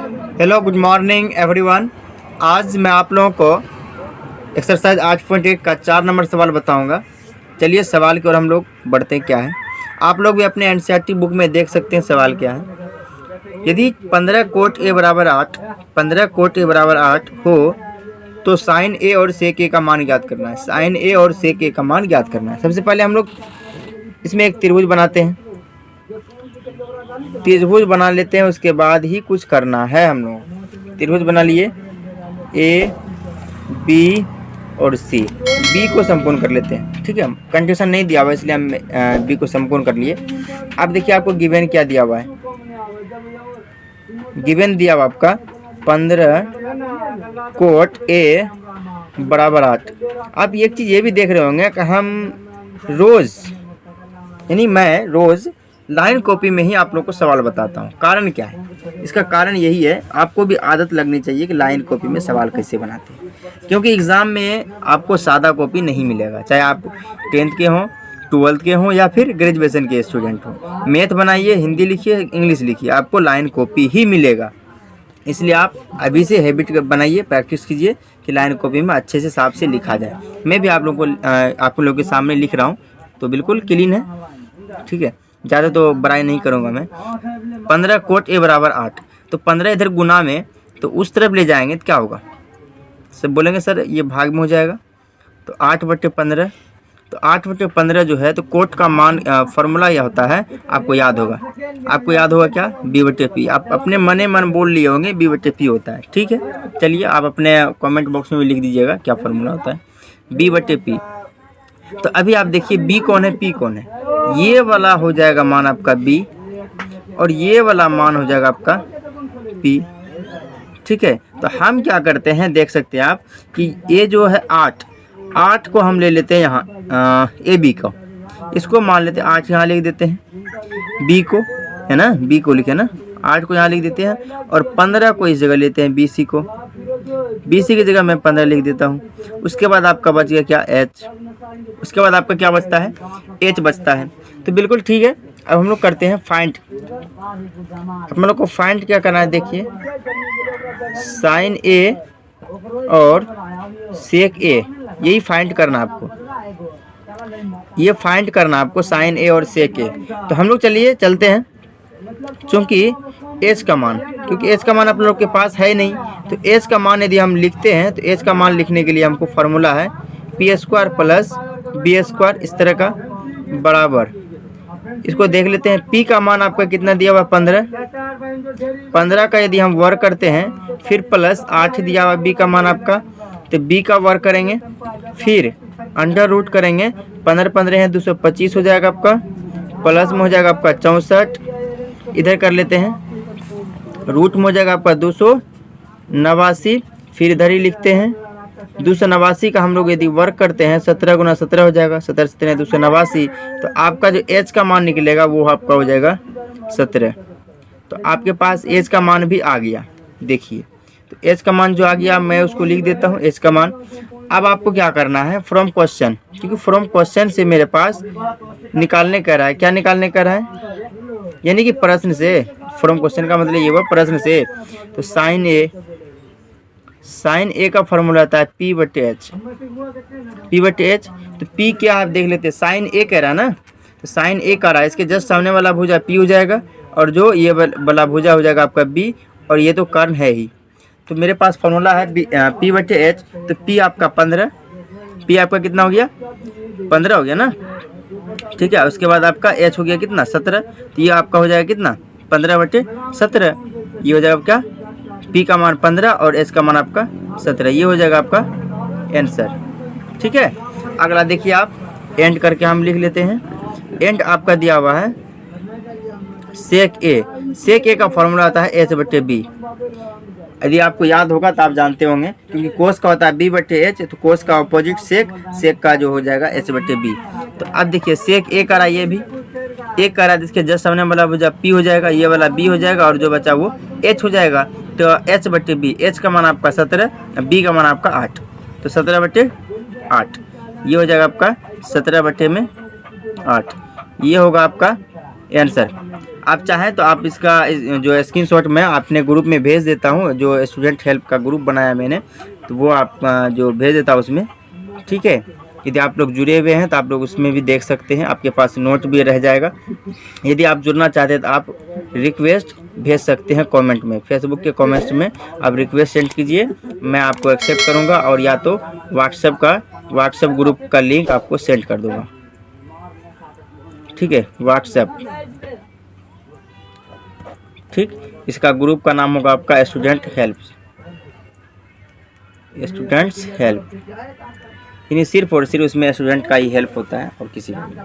Hello, good morning everyone. आज मैं आप लोगों को एक्सरसाइज 8.1 का 4 नंबर सवाल बताऊंगा। चलिए सवाल की ओर हम लोग बढ़ते हैं। क्या है, आप लोग भी अपने एनसीईआरटी बुक में देख सकते हैं। सवाल क्या है, यदि 15 कोट ए बराबर 8 15 कोट ए बराबर 8 हो तो साइन ए और सेक ए का मान ज्ञात करना है। साइन ए और सेक ए का मान ज्ञात करना है। सबसे पहले हम लोग इसमें एक त्रिभुज बनाते हैं। त्रिभुज बना लेते हैं, उसके बाद ही कुछ करना है। हम लोग त्रिभुज बना लिए, ए बी और सी। बी को संपूर्ण कर लेते हैं, ठीक है। कंडीशन नहीं दिया हुआ इसलिए हम बी को संपूर्ण कर लिए। अब देखिए आपको गिवन क्या दिया हुआ है। गिवन दिया हुआ आपका 15 कोट ए बराबर 8। आप एक चीज़ ये भी देख रहे होंगे कि हम रोज़ यानी मैं रोज़ लाइन कॉपी में ही आप लोग को सवाल बताता हूँ। कारण क्या है, इसका कारण यही है, आपको भी आदत लगनी चाहिए कि लाइन कॉपी में सवाल कैसे बनाते हैं। क्योंकि एग्ज़ाम में आपको सादा कॉपी नहीं मिलेगा, चाहे आप 10th के हों, 12th के हों या फिर ग्रेजुएशन के स्टूडेंट हों। मैथ बनाइए, हिंदी लिखिए, इंग्लिश लिखिए, आपको लाइन कॉपी ही मिलेगा। इसलिए आप अभी से हैबिट बनाइए, प्रैक्टिस कीजिए कि लाइन कॉपी में अच्छे से साफ से लिखा जाए। मैं भी आप लोगों के सामने लिख रहा हूँ तो बिल्कुल क्लीन है, ठीक है। ज़्यादा तो बड़ाई नहीं करूँगा मैं। 15 कोट ए बराबर 8, तो 15 इधर गुना में तो उस तरफ ले जाएंगे तो क्या होगा, सब बोलेंगे सर ये भाग में हो जाएगा। तो 8/15, तो 8/15 जो है, तो कोट का मान फार्मूला यह होता है, आपको याद होगा। आपको याद होगा क्या, b/p। आप अपने मने मन बोल लिए होंगे b/p होता है, ठीक है। चलिए आप अपने कमेंट बॉक्स में भी लिख दीजिएगा क्या फार्मूला होता है, b/p। तो अभी आप देखिए b कौन है, p कौन है। ये वाला हो जाएगा मान आपका b और ये वाला मान हो जाएगा आपका p, ठीक है। तो हम क्या करते हैं, देख सकते हैं आप कि ये जो है 8 को हम ले लेते हैं यहाँ ए बी को, इसको मान लेते हैं 8 यहाँ लिख देते हैं। b को है ना, b को लिखे ना, 8 को यहाँ लिख देते हैं और 15 को इस जगह लेते हैं bc को। bc की जगह मैं 15 लिख देता हूँ। उसके बाद आपका बच गया क्या, h। उसके बाद आपका क्या बचता है, h बचता है। तो बिल्कुल ठीक है। अब हम लोग करते हैं फाइंड। हम लोग को फाइंड क्या करना है, देखिए साइन ए और सेक ए, यही फाइंड करना आपको, ये फाइंड करना आपको साइन ए और सेक ए। तो हम लोग चलिए चलते हैं, क्योंकि एच का मान, आप लोग के पास है नहीं, तो एच का मान यदि हम लिखते हैं तो एच का मान लिखने के लिए हमको फार्मूला है p² प्लस b², इस तरह का बराबर। इसको देख लेते हैं, p का मान आपका कितना दिया हुआ, 15 का यदि हम वर्क करते हैं, फिर प्लस 8 दिया हुआ b का मान आपका, तो b का वर्क करेंगे, फिर अंडर रूट करेंगे, 15 है 225 हो जाएगा आपका, प्लस में हो जाएगा आपका 64, इधर कर लेते हैं, रूट में हो जाएगा आपका 289, फिर इधर ही लिखते हैं 289 का हम लोग यदि वर्क करते हैं, 17 गुना 17 हो जाएगा, 17 17 289। तो आपका जो एच का मान निकलेगा वो आपका हो जाएगा 17। तो आपके पास एच का मान भी आ गया, देखिए। तो एच का मान जो आ गया मैं उसको लिख देता हूँ, एच का मान। अब आपको क्या करना है, फ्रॉम क्वेश्चन, क्योंकि फ्रॉम क्वेश्चन से मेरे पास निकालने कह रहा है। क्या निकालने कह रहा है, यानी कि प्रश्न से। फ्रॉम क्वेश्चन का मतलब ये हुआ प्रश्न से। तो साइन ए का फॉर्मूला आता है p/h। तो p क्या आप देख लेते हैं, साइन ए कह रहा है ना, तो साइन ए कह रहा है, इसके जस्ट सामने वाला भुजा p हो जाएगा और जो ये वाला भुजा हो जाएगा आपका b, और ये तो कर्ण है ही। तो मेरे पास फॉर्मूला है p/h। तो p आपका 15, p आपका कितना हो गया, 15 हो गया ना, ठीक है। उसके बाद आपका h हो गया कितना, 17। तो ये आपका हो जाएगा कितना, 15/17। ये हो जाएगा आपका p का मान 15 और h का मान आपका 17। ये हो जाएगा आपका आंसर, ठीक है। अगला देखिए आप, एंड करके हम लिख लेते हैं। एंड आपका दिया हुआ है सेक ए का फॉर्मूला आता है h/b। यदि आपको याद होगा तो आप जानते होंगे, क्योंकि कोस का होता है b/h, तो कोस का अपोजिट सेक का जो हो जाएगा h/b। तो अब देखिए सेक ए करा, ये भी एक करा, जिसके जस्ट सामने वाला भुजा p हो जाएगा, ये वाला b हो जाएगा और जो बचा वो h हो जाएगा। तो h/b, h का मान आपका 17, b का मान आपका 8, तो 17/8 ये हो जाएगा आपका 17/8। ये होगा आपका आंसर। आप चाहें तो आप इसका जो स्क्रीनशॉट मैं अपने ग्रुप में भेज देता हूँ, जो स्टूडेंट हेल्प का ग्रुप बनाया मैंने, तो वो आप जो भेज देता हूँ उसमें, ठीक है। यदि आप लोग जुड़े हुए हैं तो आप लोग उसमें भी देख सकते हैं, आपके पास नोट भी रह जाएगा। यदि आप जुड़ना चाहते हैं तो आप रिक्वेस्ट भेज सकते हैं कमेंट में, फेसबुक के कमेंट्स में आप रिक्वेस्ट सेंड कीजिए, मैं आपको एक्सेप्ट करूंगा, और या तो व्हाट्सएप ग्रुप का लिंक आपको सेंड कर दूंगा, ठीक है, व्हाट्सएप, ठीक। इसका ग्रुप का नाम होगा आपका स्टूडेंट्स हेल्प, यानी सिर्फ और सिर्फ उसमें स्टूडेंट का ही हेल्प होता है और किसी का नहीं।